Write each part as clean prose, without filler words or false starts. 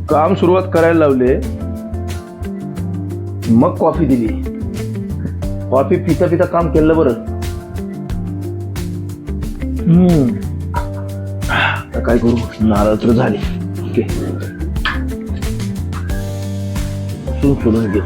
काम सुरुवात करायला लावले, मग कॉफी दिली. कॉफी पिता पिता काम केलं बरं. आता काय करू, नारळ तर झाली. ओके, सोडून घे.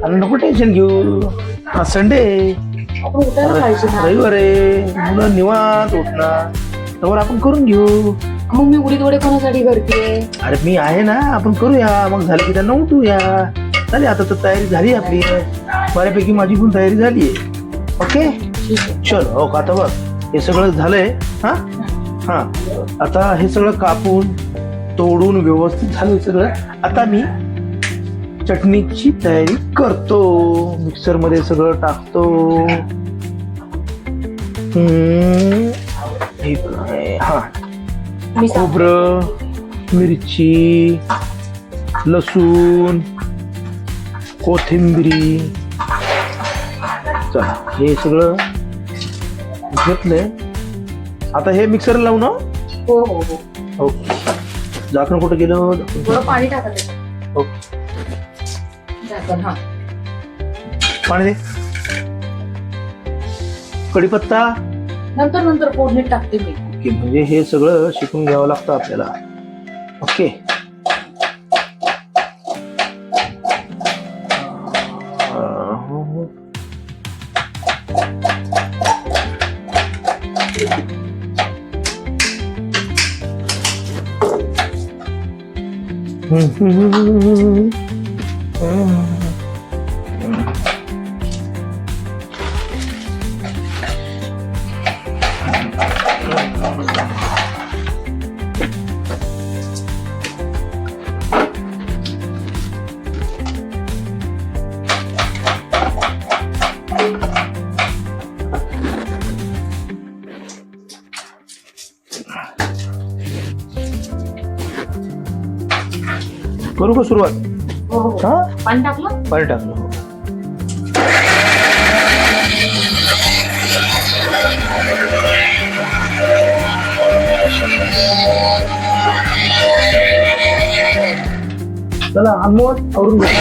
नको टेन्शन घेऊ, आज संडे, रविवार आहे, मुलं निवांत उठणार, तर आपण करून घेऊ. मग मी उडीद वडे कोणासाठी करते? अरे मी आहे ना, आपण करूया. मग झालं की त्यांना उठूया. झाली आता तर तयारी झाली आपली, बऱ्यापैकी माझी पण तयारी झाली आहे. ओके चल. हो का, आता बघ हे सगळं झालंय. हा हा, आता हे सगळं कापून तोडून व्यवस्थित झालं सगळं. आता मी चटणीची तयारी करतो. मिक्सर मध्ये सगळं टाकतो. हे काय, हा, खोबरं, मिरची, लसूण, कोथिंबिरी, चला हे सगळं घेतलंय. आता हे मिक्सर लावू ना. हो हो हो. ओके, झाकण कुठं गेलं? थोडं पाणी टाकत. ओके, झाकण. हा, पाणी दे. कढीपत्ता नंतर नंतर फोडणीत टाकते मी. ओके, म्हणजे हे सगळं शिकून घ्यावं लागतं आपल्याला. ओके, करू का सुरुवात? हो हो. हा, पाणी टाकलं. पाणी टाकलं. चला अनमोल आवरून घे.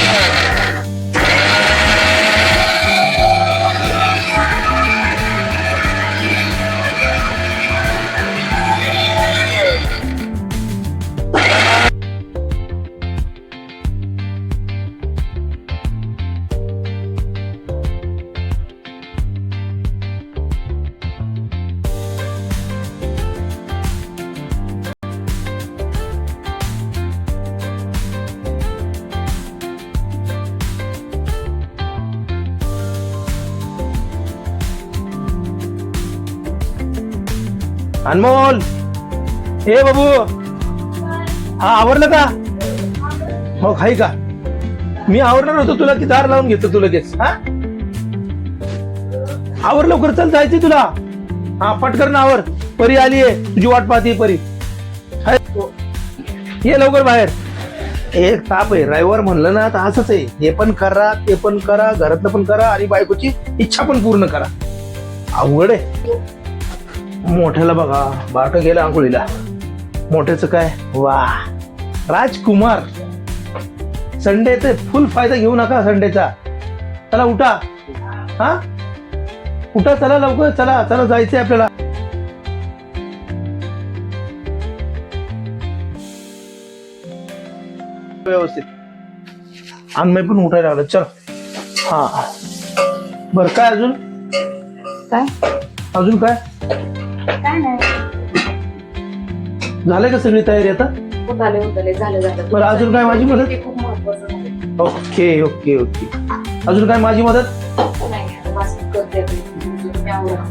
अनमोल, हे बाबू, हा आवरलं का? मग हाय का? मी आवरणार होतो तुला की दार लावून घेतो तुला लगेच. हा, आवर लवकर, चल जायचंय तुला. हा पटकन ना आवर. परी आलीये, तुझी वाट पाहते परी. ये लवकर बाहेर. एक ताप आहे, रविवार म्हणलं ना तर असंच आहे. हे पण करा, ते पण करा, घरातलं पण करा आणि बायकोची इच्छा पण पूर्ण करा. अवघड आहे. मोठ्याला बघा, बारकं गेलं आंघोळीला. मोठ्याचं काय, वा राजकुमार. संडे ते फुल फायदा घेऊ नका संडेचा. चला उठा. हा उठा, चला लवकर, चला चला जायचंय आपल्याला. व्यवस्थित अन्मय पण उठायला लागलं. चल. हा बर, काय अजून? काय अजून काय काय नाही, झालं का सगळी तयारी आता? होत झालं. बरं, अजून काय माझी मदत? ते खूप महत्वाचं झालं. Okay okay okay. अजून काय माझी मदत? नाही, आता बस करते आता. तुम्ही आवरा.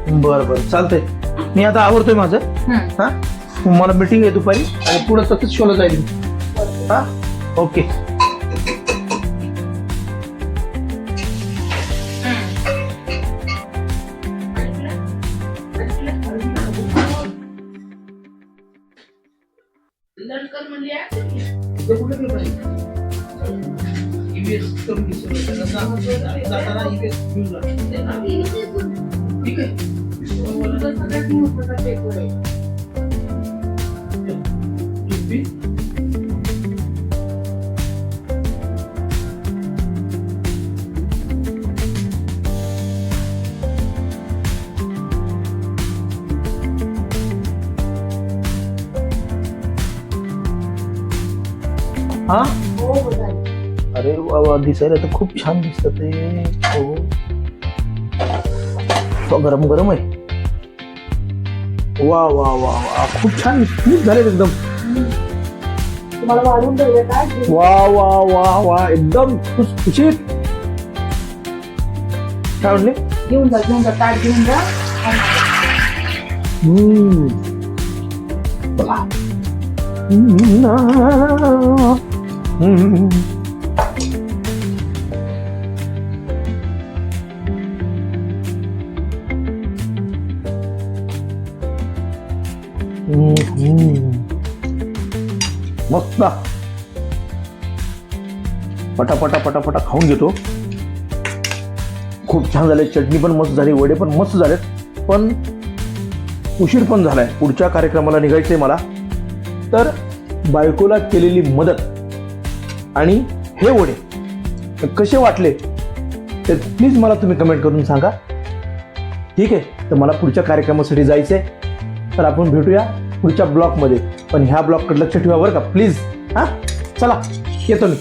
बरं बरं, चालतंय. मी आता आवरतोय माझं. हा मला मीटिंग आहे दुपारी आणि पुढे तसंच शोला जाईल. हा ओके. हा हो झालं. अरे वा वा, दिसायला तर खूप छान दिसत ते. हो, गरम गरम आहे. वा वा वा वा, खूप छान स्मूथ झाले एकदम. तुम्हाला वाढून ठेवलं का? वा वा वा वा, एकदम खुशखुशीत. काय म्हणले? घेऊन जा ताट घेऊन जा. बघा. मस्त. पटापटा पटापटा खाऊन घेतो. खूप छान झाले. चटणी पण मस्त झाली, वडे पण मस्त झालेत. पण उशीर पण झालाय, पुढच्या कार्यक्रमाला निघायचंय मला. तर बायकोला केलेली मदत आणि हे वडे कसे वाटले ते प्लीज मला तुम्ही कमेंट करून सांगा. ठीक आहे, तर मला पुढच्या कार्यक्रमासाठी जायचंय. तर आपण भेटूया पुढच्या ब्लॉगमध्ये. पण ह्या ब्लॉगकडे लक्ष ठेवा बरं का प्लीज. हा चला, येतो मी.